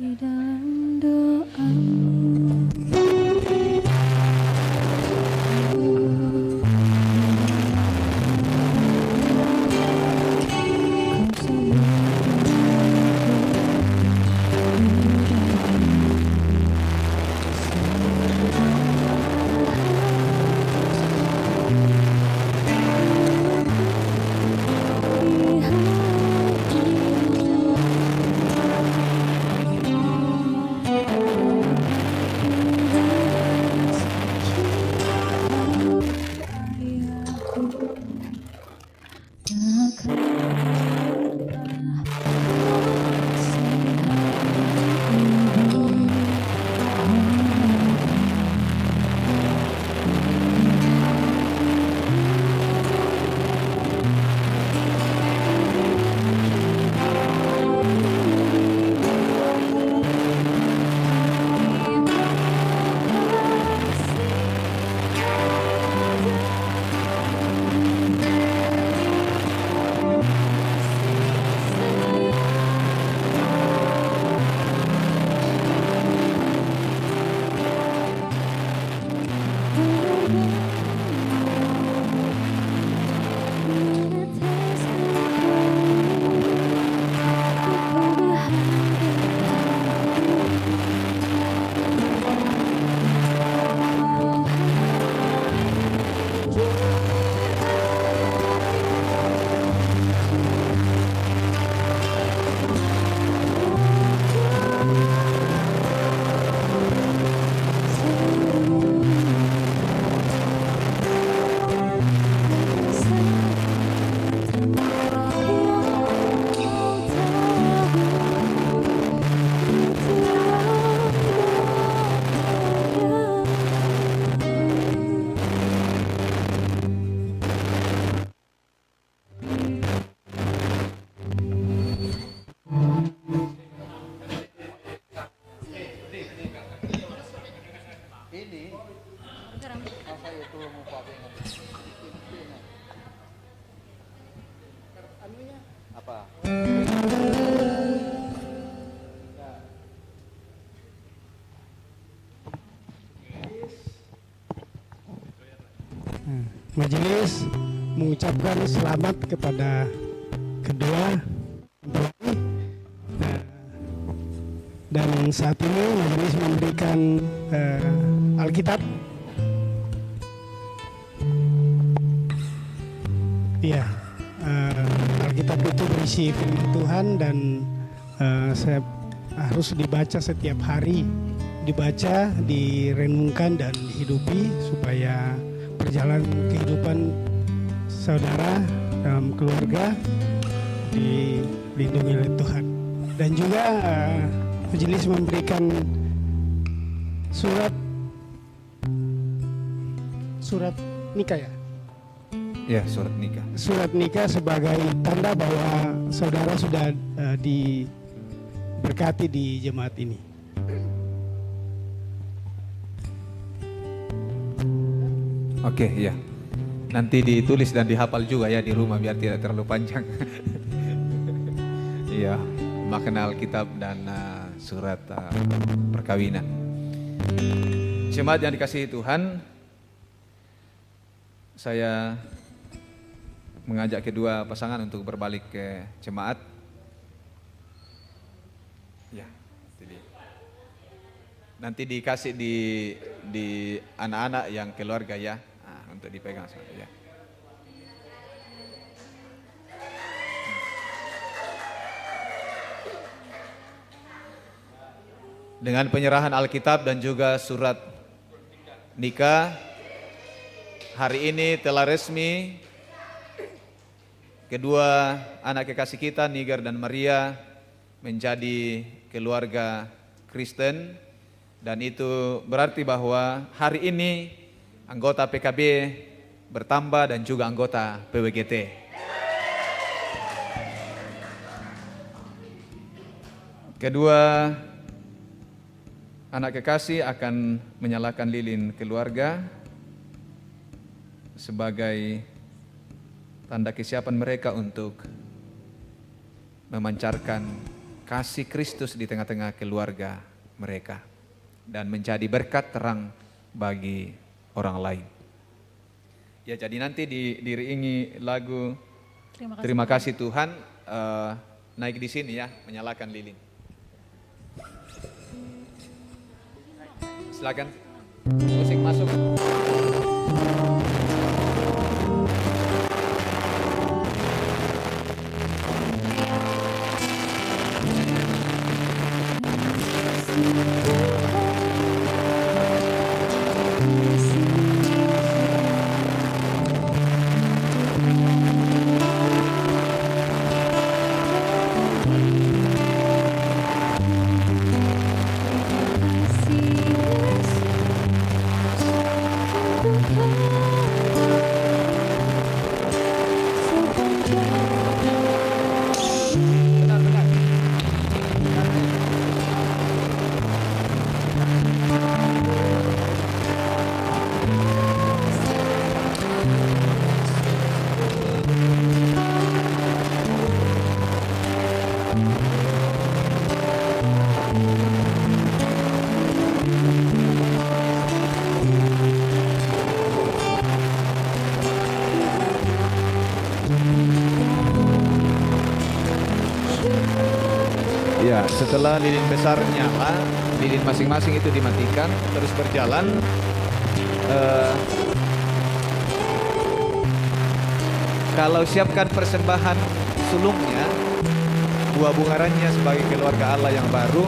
di dalam doamu. Majelis mengucapkan selamat kepada kedua mempelai, dan saat ini majelis memberikan Alkitab. Iya, Alkitab itu berisi firman Tuhan dan saya harus dibaca setiap hari, dibaca, direnungkan dan dihidupi supaya perjalanan kehidupan saudara dalam keluarga dilindungi oleh Tuhan. Dan juga majelis memberikan surat nikah ya? Ya, surat nikah. Surat nikah sebagai tanda bahwa saudara sudah diberkati di jemaat ini. Oke, ya. Nanti ditulis dan dihafal juga ya di rumah biar tidak terlalu panjang. Iya, makna Alkitab dan surat perkawinan. Jemaat yang dikasihi Tuhan, saya mengajak kedua pasangan untuk berbalik ke jemaat. Ya, nanti dikasih di anak-anak yang keluarga ya. Untuk dipegang ya. Dengan penyerahan Alkitab dan juga surat nikah, hari ini telah resmi kedua anak kekasih kita, Niger dan Maria, menjadi keluarga Kristen, dan itu berarti bahwa hari ini anggota PKB bertambah dan juga anggota PWGT. Kedua anak kekasih akan menyalakan lilin keluarga sebagai tanda kesiapan mereka untuk memancarkan kasih Kristus di tengah-tengah keluarga mereka dan menjadi berkat terang bagi orang lain. Ya, jadi nanti diiringi lagu Terima kasih Tuhan, naik di sini ya, menyalakan lilin. Silakan, musik masuk. Ya, setelah lilin besar nyala, lilin masing-masing itu dimatikan, terus berjalan. Kalau siapkan persembahan sulungnya, buah bungarannya sebagai keluarga Allah yang baru,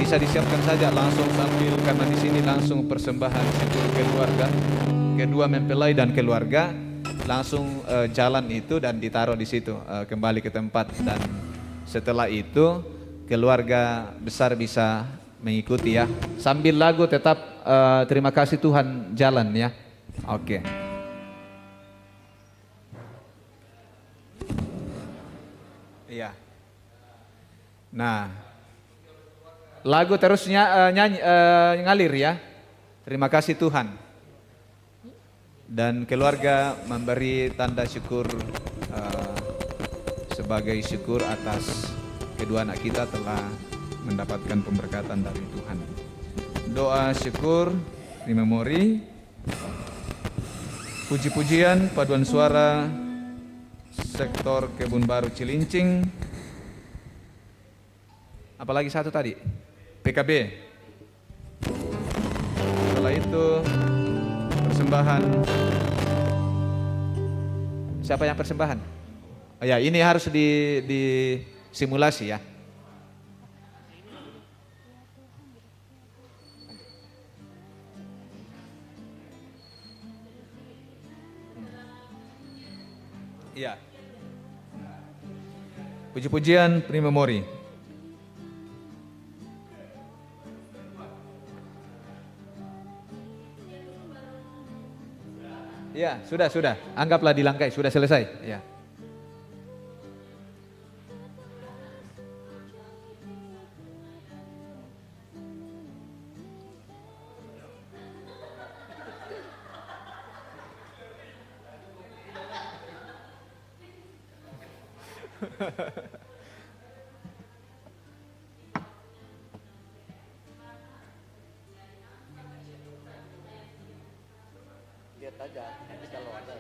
bisa disiapkan saja langsung sambil, karena di sini langsung persembahan syukur keluarga, kedua mempelai dan keluarga, langsung jalan itu dan ditaruh di situ, kembali ke tempat, dan setelah itu keluarga besar bisa mengikuti ya. Sambil lagu tetap terima kasih Tuhan jalan ya. Oke. Iya. Nah, lagu terusnya nyanyi, ngalir ya. Terima kasih Tuhan. Dan keluarga memberi tanda syukur sebagai syukur atas kedua anak kita telah mendapatkan pemberkatan dari Tuhan. Doa syukur di memori, puji-pujian paduan suara sektor Kebun Baru Cilincing. Apalagi satu tadi, PKB. Setelah itu persembahan. Siapa yang persembahan? Oh ya, ini harus di simulasi ya. Iya. Puji-pujian primemori. Ya, sudah. Anggaplah dilangkai, sudah selesai. Ya. Lihat aja, nanti kalau ada.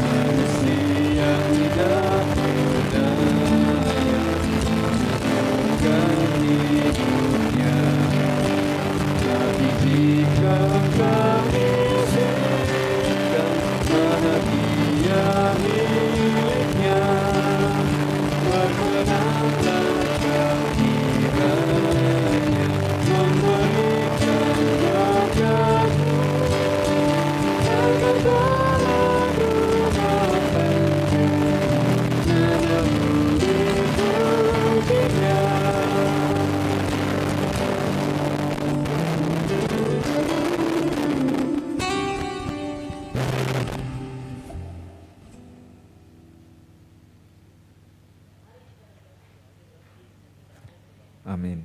Manusia tidak mudah Amin.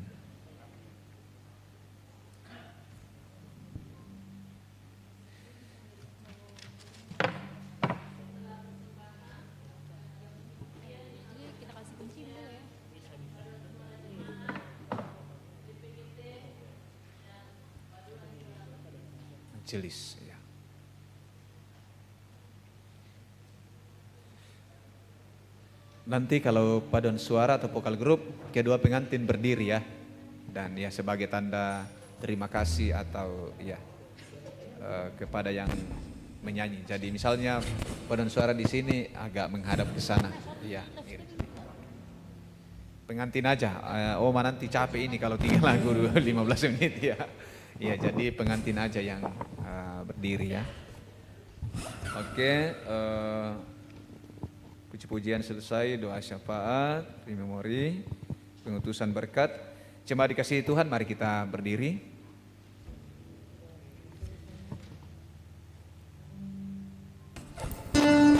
Majelis, ya. Nanti kalau paduan suara atau vokal grup, kedua pengantin berdiri ya. Dan ya sebagai tanda terima kasih atau ya kepada yang menyanyi. Jadi misalnya paduan suara di sini agak menghadap ke sana. Iya, pengantin aja. Nanti capek ini kalau 3 lagu 15 menit ya. Iya, jadi pengantin aja yang berdiri ya. Oke, puji-pujian selesai, doa syafaat, memori, pengutusan berkat. Jemaat dikasihi Tuhan, mari kita berdiri.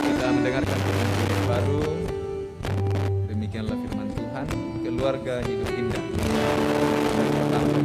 Kita mendengarkan firman Tuhan baru. Demikianlah firman Tuhan, keluarga hidup indah. Dari pertama.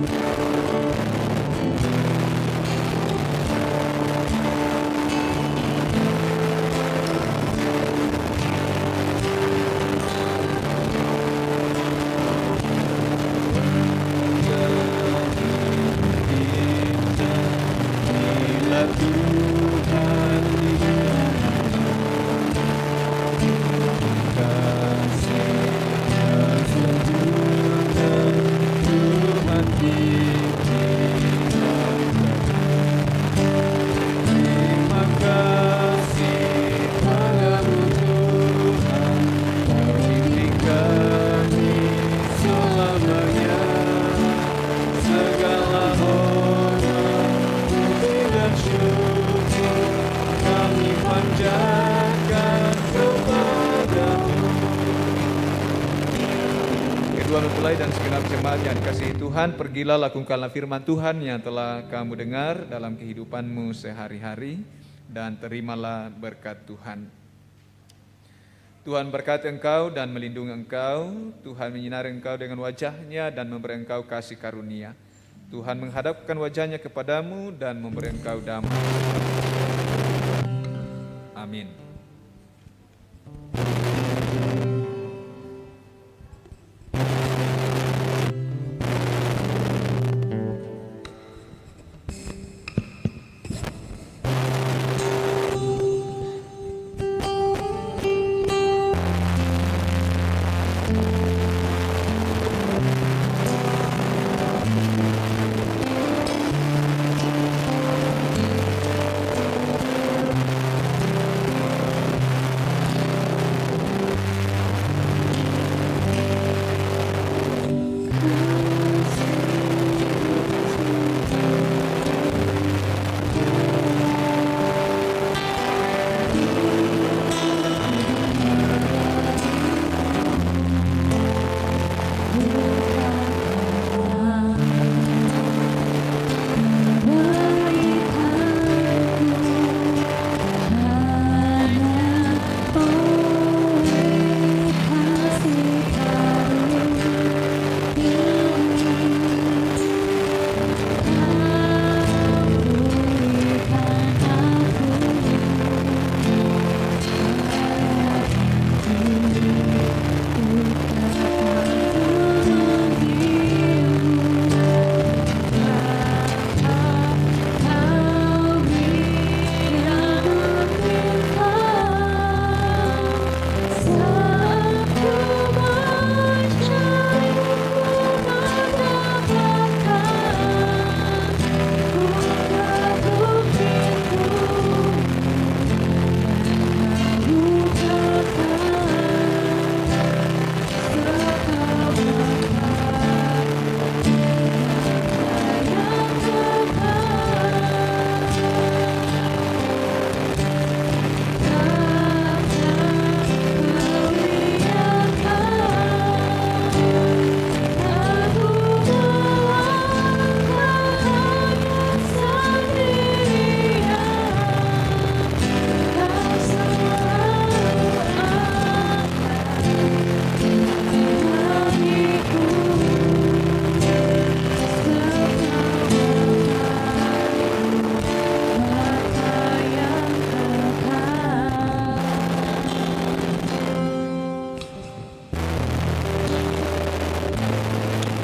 Mempelai dan segenap jemaat yang dikasihi Tuhan, pergilah lakukanlah firman Tuhan yang telah kamu dengar dalam kehidupanmu sehari-hari dan terimalah berkat Tuhan. Tuhan berkati engkau dan melindungi engkau, Tuhan menyinari engkau dengan wajah-Nya dan memberi engkau kasih karunia. Tuhan menghadapkan wajah-Nya kepadamu dan memberi engkau damai. Amin.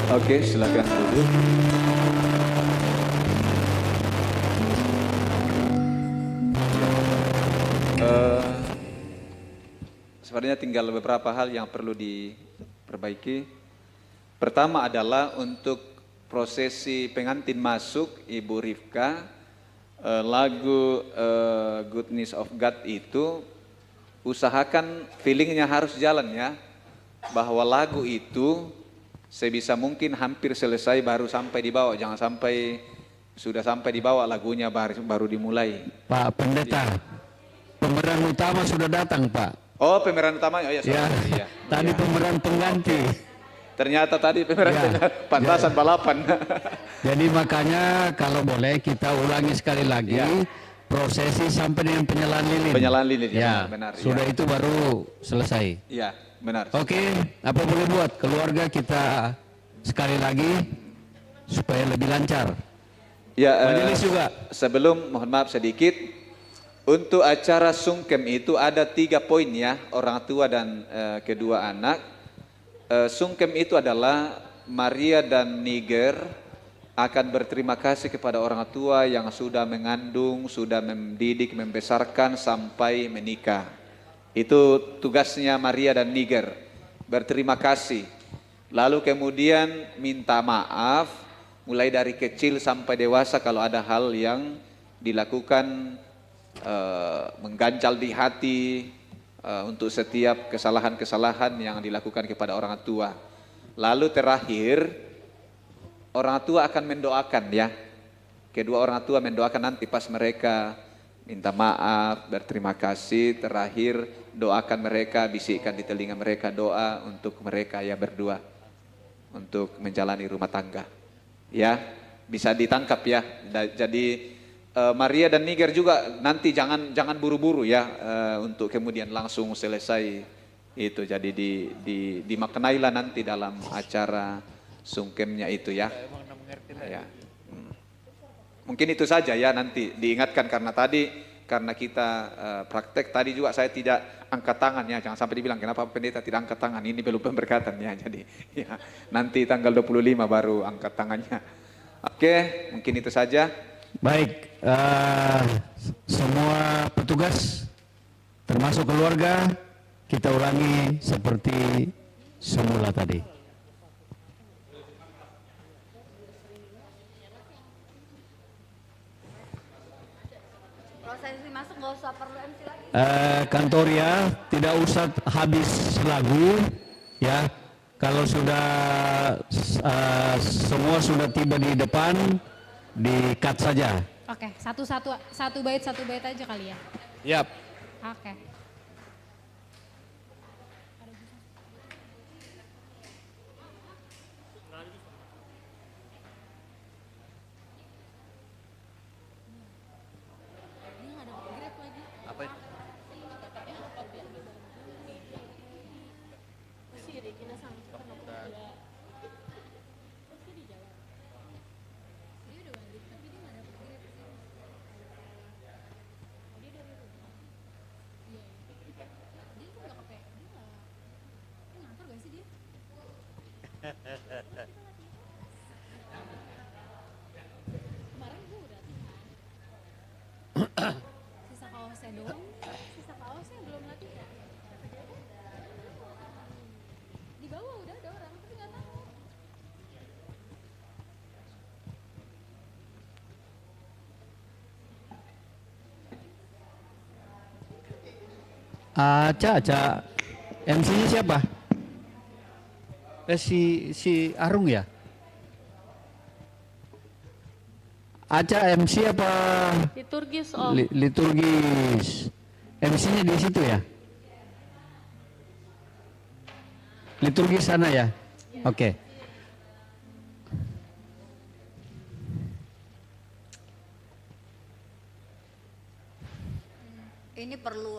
Oke, silakan duduk. Sebenarnya tinggal beberapa hal yang perlu diperbaiki. Pertama adalah untuk prosesi pengantin masuk Ibu Rifka, lagu Goodness of God itu usahakan feelingnya harus jalan ya, bahwa lagu itu sebisa mungkin hampir selesai baru sampai di bawah, jangan sampai sudah sampai di bawah lagunya baru dimulai. Pak Pendeta, pemeran utama sudah datang Pak. Oh, pemeran utamanya, oh ya, Ya, tadi pemeran pengganti. Ternyata tadi pemeran pantasan balapan. Jadi makanya kalau boleh kita ulangi sekali lagi prosesi sampai dengan penyalaan lilin. Penyalaan lilin, ya, benar. sudah itu baru selesai. Iya, benar. Oke, apa boleh buat keluarga kita sekali lagi supaya lebih lancar. Ya, Majelis juga. sebelum mohon maaf sedikit, untuk acara sungkem itu ada 3 poin ya, orang tua dan kedua anak. Sungkem itu adalah Maria dan Niger akan berterima kasih kepada orang tua yang sudah mengandung, sudah mendidik, membesarkan sampai menikah. Itu tugasnya Maria dan Niger, berterima kasih. Lalu kemudian minta maaf mulai dari kecil sampai dewasa kalau ada hal yang dilakukan mengganjal di hati, untuk setiap kesalahan-kesalahan yang dilakukan kepada orang tua. Lalu terakhir, orang tua akan mendoakan ya. Kedua orang tua mendoakan nanti pas mereka minta maaf, berterima kasih. Terakhir doakan mereka, bisikkan di telinga mereka doa untuk mereka ya berdua, untuk menjalani rumah tangga. Ya, bisa ditangkap ya. Jadi Maria dan Niger juga nanti jangan buru-buru ya, untuk kemudian langsung selesai itu. Jadi dimaknailah nanti dalam acara sungkemnya itu ya. Ya. Mungkin itu saja ya, nanti diingatkan karena kita praktek tadi juga saya tidak angkat tangan ya, jangan sampai dibilang kenapa pendeta tidak angkat tangan, ini belum pemberkatan ya. Jadi ya nanti tanggal 25 baru angkat tangannya. Oke, mungkin itu saja. Baik, semua petugas termasuk keluarga kita ulangi seperti semula tadi. Prosesi masuk nggak usah perlu MC lagi. Kantoria tidak usah habis lagu ya. Kalau sudah semua sudah tiba di depan, di-cut saja. Oke, satu bait aja kali ya. Yap. Oke. Sisa kaosnya belum latihan. Di bawah udah ada orang, tapi nggak tahu. Aca, MC-nya siapa? Si Arung ya? Aca MC apa? Liturgis Om. Liturgis. MC-nya di situ ya? Liturgis sana ya? Oke. Ini perlu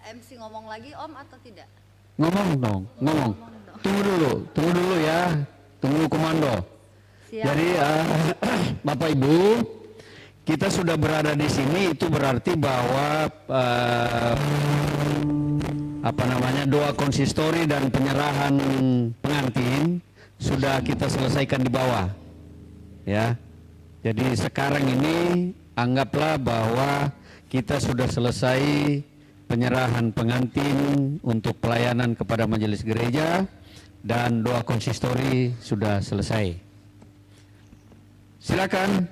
MC ngomong lagi Om atau tidak? Ngomong dong, ngomong. Tunggu dulu ya. Tunggu komando. Siap. Jadi Bapak Ibu, kita sudah berada di sini itu berarti bahwa doa konsistori dan penyerahan pengantin sudah kita selesaikan di bawah. Ya. Jadi sekarang ini anggaplah bahwa kita sudah selesai penyerahan pengantin untuk pelayanan kepada majelis gereja dan doa konsistori sudah selesai. Silakan.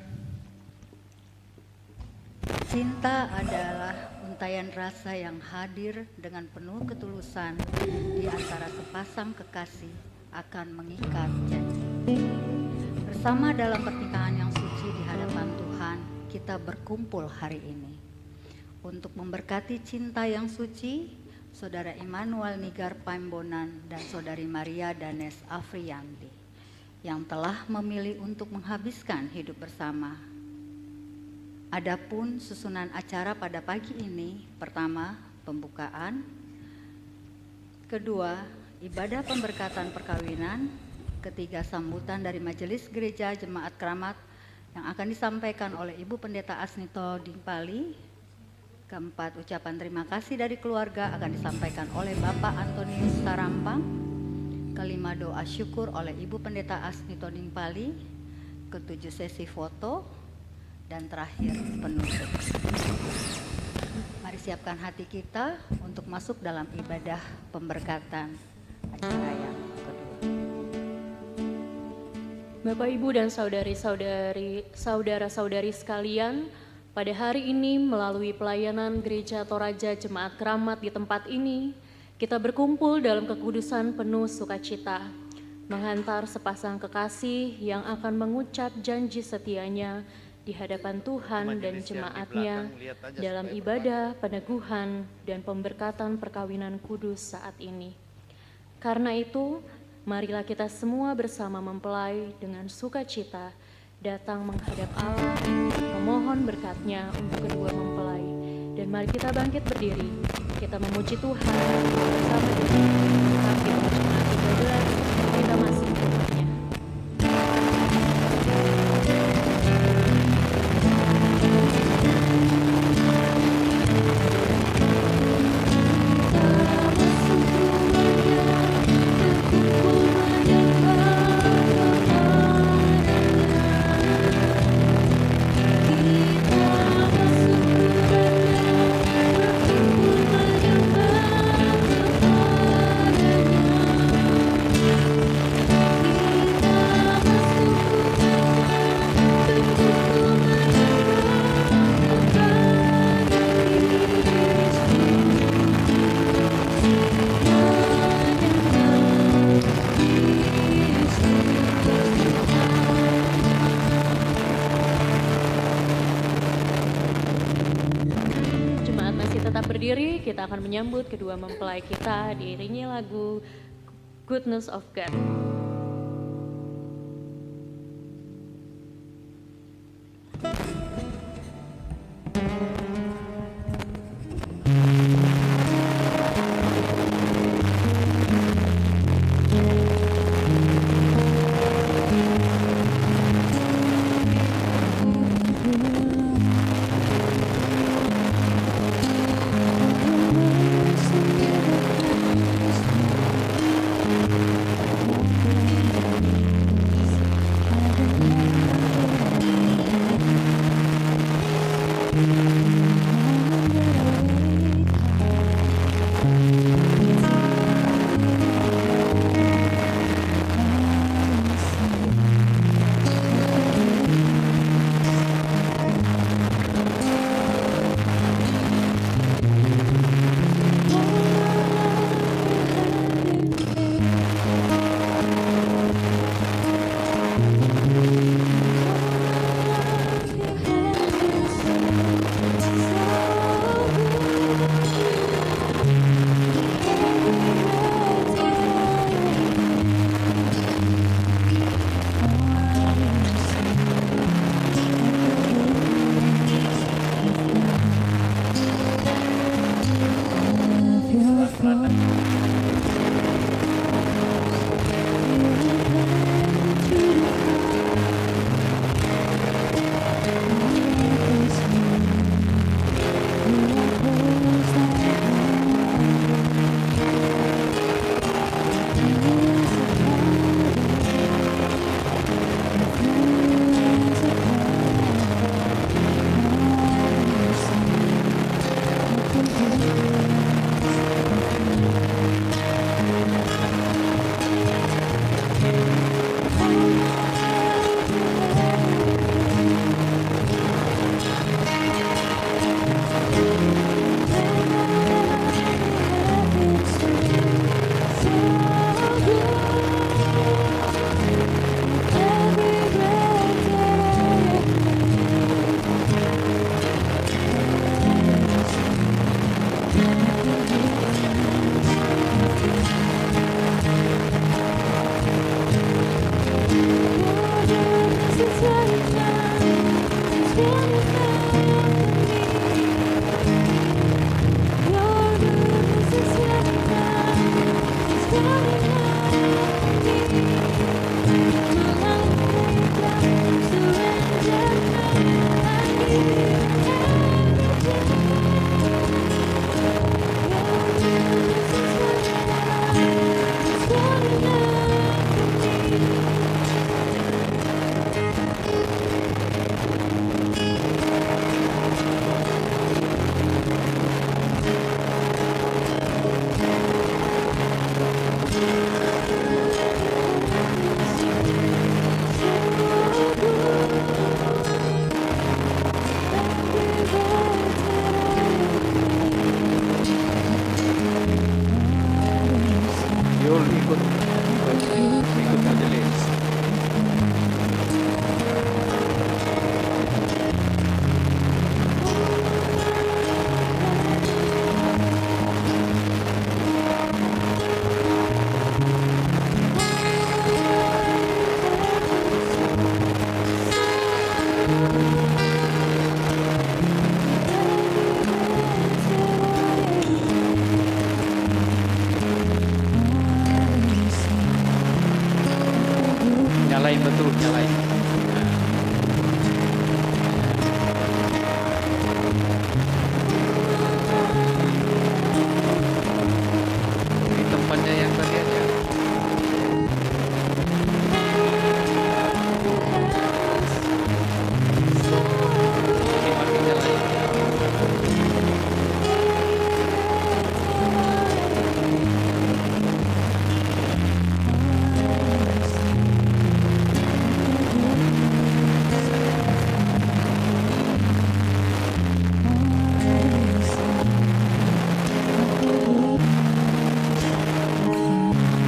Cinta adalah untayan rasa yang hadir dengan penuh ketulusan di antara sepasang kekasih akan mengikat janji. Bersama dalam pernikahan yang suci di hadapan Tuhan, kita berkumpul hari ini untuk memberkati cinta yang suci Saudara Immanuel Nigar Paimbonan dan Saudari Maria Danes Afriyanti yang telah memilih untuk menghabiskan hidup bersama. Adapun susunan acara pada pagi ini, pertama, pembukaan, kedua, ibadah pemberkatan perkawinan, ketiga, sambutan dari Majelis Gereja Jemaat Keramat yang akan disampaikan oleh Ibu Pendeta Asnito Dingpali. Keempat, ucapan terima kasih dari keluarga akan disampaikan oleh Bapak Antonius Tarampang. Kelima, doa syukur oleh Ibu Pendeta Asnito Dingpali. Ketujuh, sesi foto. Dan terakhir, penutup. Mari siapkan hati kita untuk masuk dalam ibadah pemberkatan acara yang kedua. Bapak, Ibu, dan saudara-saudari sekalian, pada hari ini melalui pelayanan Gereja Toraja Jemaat Keramat di tempat ini, kita berkumpul dalam kekudusan penuh sukacita, menghantar sepasang kekasih yang akan mengucap janji setianya di hadapan Tuhan dan jemaatnya dalam ibadah peneguhan dan pemberkatan perkawinan kudus saat ini. Karena itu, marilah kita semua bersama mempelai dengan sukacita datang menghadap Allah, memohon berkat-Nya untuk kedua mempelai. Dan mari kita bangkit berdiri, kita memuji Tuhan bersama dengan Kafir Jemaat 13, kita masih bertanya. Berdiri, kita akan menyambut kedua mempelai kita diiringi lagu Goodness of God. nyalain betul, nyalain. Di tempatnya yang tadi aja. Ini mati nyalain.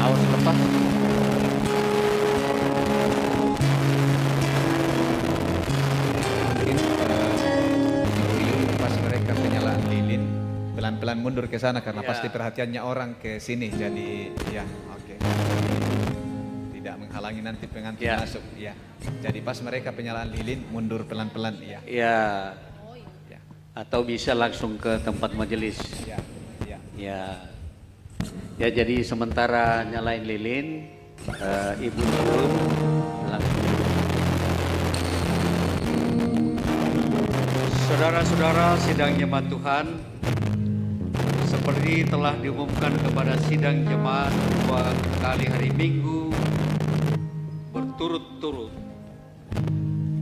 Awas lepas. Mungkin pas mereka penyalaan lilin, pelan-pelan mundur ke sana karena Ya. pasti perhatiannya orang ke sini. Jadi ya, oke. Tidak menghalangi nanti pengantin Ya. masuk. Ya. Jadi pas mereka penyalaan lilin, mundur pelan-pelan. Ya. Ya, Ya. atau bisa langsung ke tempat majelis. Ya. Ya. Ya. Ya, jadi sementara nyalain lilin, Ibu turun langsung. Saudara-saudara sidang jemaat Tuhan, seperti telah diumumkan kepada sidang jemaat 2 kali hari Minggu berturut-turut,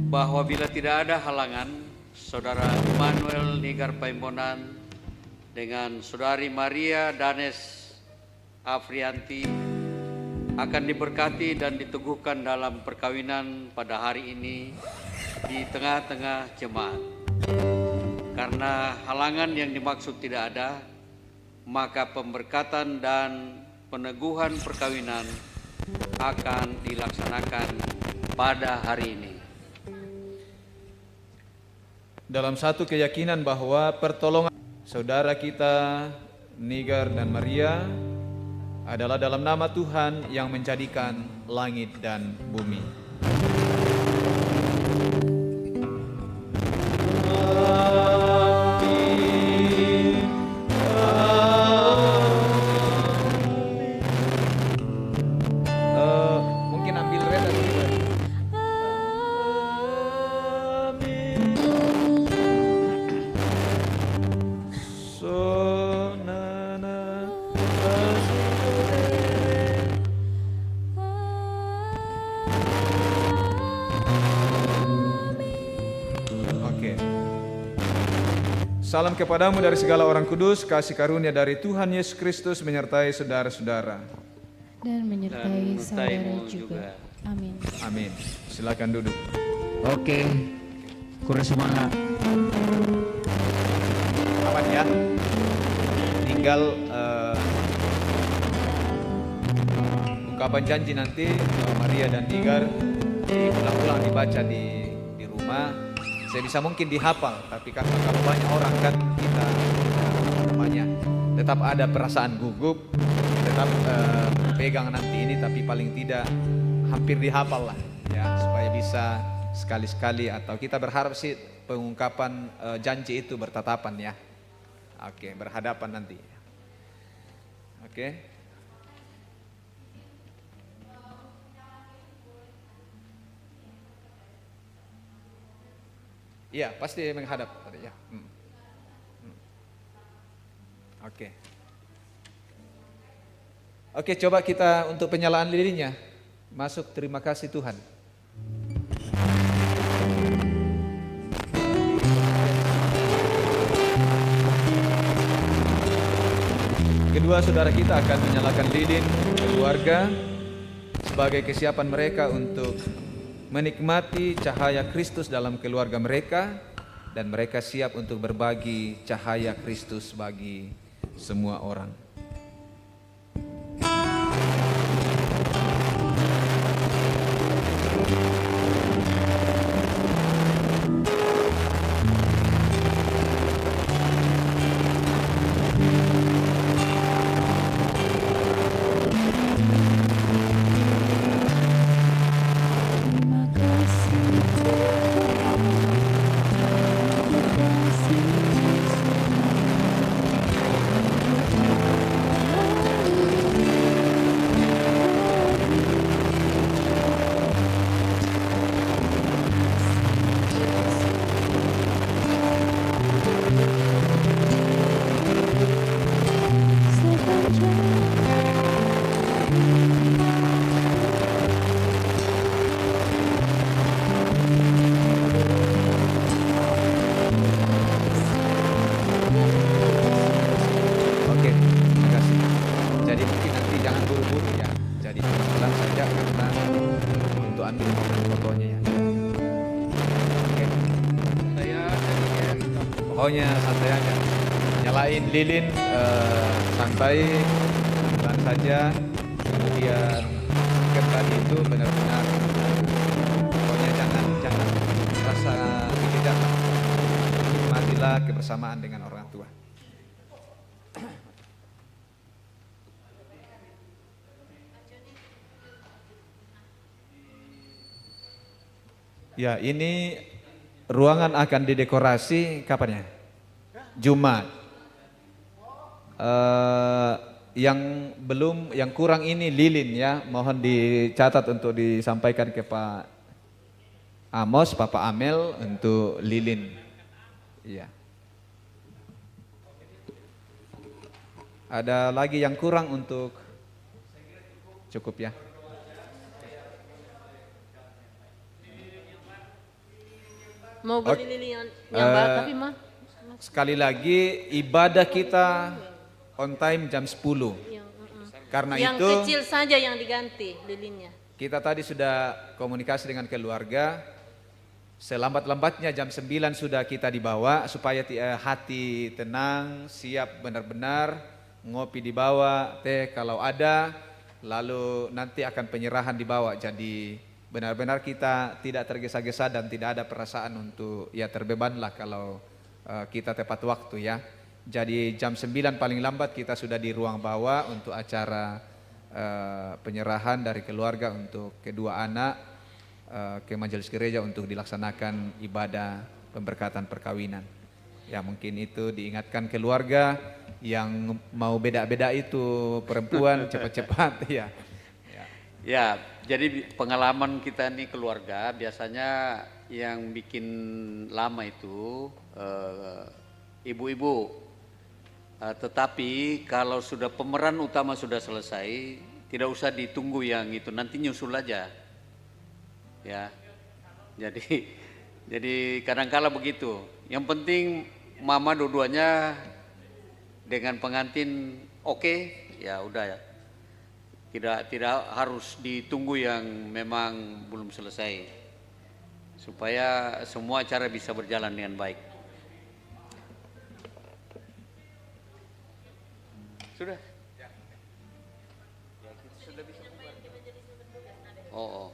bahwa bila tidak ada halangan, Saudara Immanuel Nigar Paimbonan dengan Saudari Maria Danes Afrianti akan diberkati dan diteguhkan dalam perkawinan pada hari ini di tengah-tengah jemaat. Karena halangan yang dimaksud tidak ada, maka pemberkatan dan peneguhan perkawinan akan dilaksanakan pada hari ini. Dalam satu keyakinan bahwa pertolongan saudara kita Nigar dan Maria adalah dalam nama Tuhan yang menjadikan langit dan bumi. Amin. Mungkin ambil red atau tidak? Amin. Sonana. Oke. Salam kepadamu dari segala orang kudus, kasih karunia dari Tuhan Yesus Kristus menyertai saudara-saudara. Dan menyertai saudara menyertaimu juga. Amin. Amin. Silakan duduk. Oke, kurang semangat. Aman ya. Tinggal ungkapan janji nanti Maria dan Nigar diulang-ulang dibaca di rumah. Saya bisa mungkin dihafal, tapi karena kalau banyak orang kan kita namanya tetap ada perasaan gugup, tetap pegang nanti ini, tapi paling tidak hampir dihafal lah ya, supaya bisa sekali-sekali, atau kita berharap sih pengungkapan janji itu bertatapan ya. Oke, berhadapan nanti. Oke. Iya, pasti menghadap ya. Oke. Oke, coba kita untuk penyalaan lilinnya. Masuk, terima kasih Tuhan. Kedua saudara kita akan menyalakan lilin keluarga sebagai kesiapan mereka untuk menikmati cahaya Kristus dalam keluarga mereka, dan mereka siap untuk berbagi cahaya Kristus bagi semua orang. saja karena untuk ambil fotonya ya. Oke. Pokoknya santai aja. Nyalain lilin santai, pelan saja. Kemudian tadi itu benar-benar pokoknya jangan rasa tidak. Nikmatilah kebersamaan dengan orang tua. Ya, ini ruangan akan didekorasi kapan ya? Jumat. Yang kurang ini lilin ya, mohon dicatat untuk disampaikan ke Pak Amos, Bapak Amel untuk lilin. Iya. Ada lagi yang kurang untuk cukup ya. Mau beli lilin yang baru tapi mah. Sekali lagi ibadah kita on time jam 10. Karena yang itu kecil saja yang diganti lilinnya. kita tadi sudah komunikasi dengan keluarga. Selambat-lambatnya jam 9 sudah kita dibawa supaya hati tenang, siap benar-benar, ngopi dibawa, teh kalau ada, lalu nanti akan penyerahan dibawa. Jadi benar-benar kita tidak tergesa-gesa dan tidak ada perasaan untuk ya terbeban lah kalau kita tepat waktu ya. Jadi jam 9 paling lambat kita sudah di ruang bawah untuk acara penyerahan dari keluarga untuk kedua anak ke majelis gereja untuk dilaksanakan ibadah pemberkatan perkawinan. Ya mungkin itu diingatkan keluarga yang mau beda-beda itu perempuan cepat-cepat ya. Ya, jadi pengalaman kita nih keluarga biasanya yang bikin lama itu ibu-ibu. Tetapi kalau sudah pemeran utama sudah selesai, tidak usah ditunggu yang itu, nanti nyusul aja. Ya, jadi kadang-kala begitu. Yang penting mama dua-duanya dengan pengantin oke, ya udah ya. Tidak harus ditunggu yang memang belum selesai, supaya semua acara bisa berjalan dengan baik. Sudah? Sudah bisa bubar. Oh.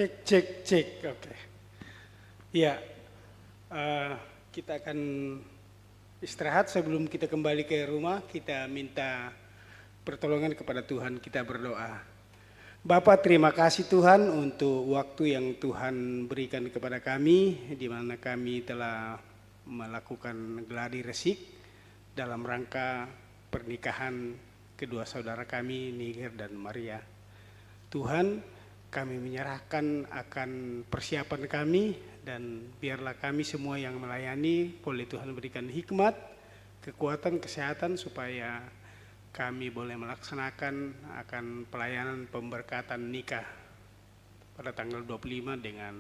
Cek. Oke. Ya, kita akan istirahat sebelum kita kembali ke rumah. Kita minta pertolongan kepada Tuhan, kita berdoa. Bapa, terima kasih Tuhan untuk waktu yang Tuhan berikan kepada kami, di mana kami telah melakukan gladi resik dalam rangka pernikahan kedua saudara kami, Niger dan Maria. Tuhan, kami menyerahkan akan persiapan kami, dan biarlah kami semua yang melayani boleh Tuhan berikan hikmat, kekuatan, kesehatan supaya kami boleh melaksanakan akan pelayanan pemberkatan nikah pada tanggal 25 dengan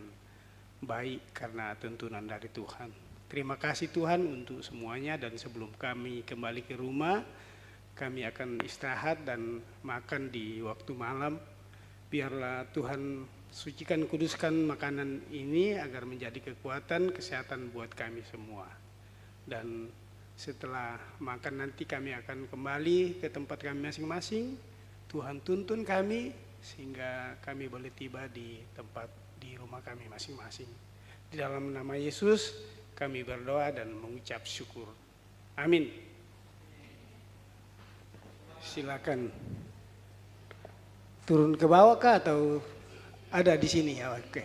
baik karena tuntunan dari Tuhan. Terima kasih Tuhan untuk semuanya, dan sebelum kami kembali ke rumah, kami akan istirahat dan makan di waktu malam. Biarlah Tuhan sucikan, kuduskan makanan ini agar menjadi kekuatan, kesehatan buat kami semua. Dan setelah makan nanti kami akan kembali ke tempat kami masing-masing. Tuhan tuntun kami sehingga kami boleh tiba di tempat, di rumah kami masing-masing. Di dalam nama Yesus kami berdoa dan mengucap syukur. Amin. Silakan turun ke bawah kah atau ada di sini ya? Oke.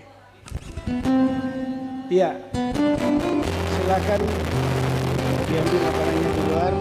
Ya, silakan diambil makanannya di luar.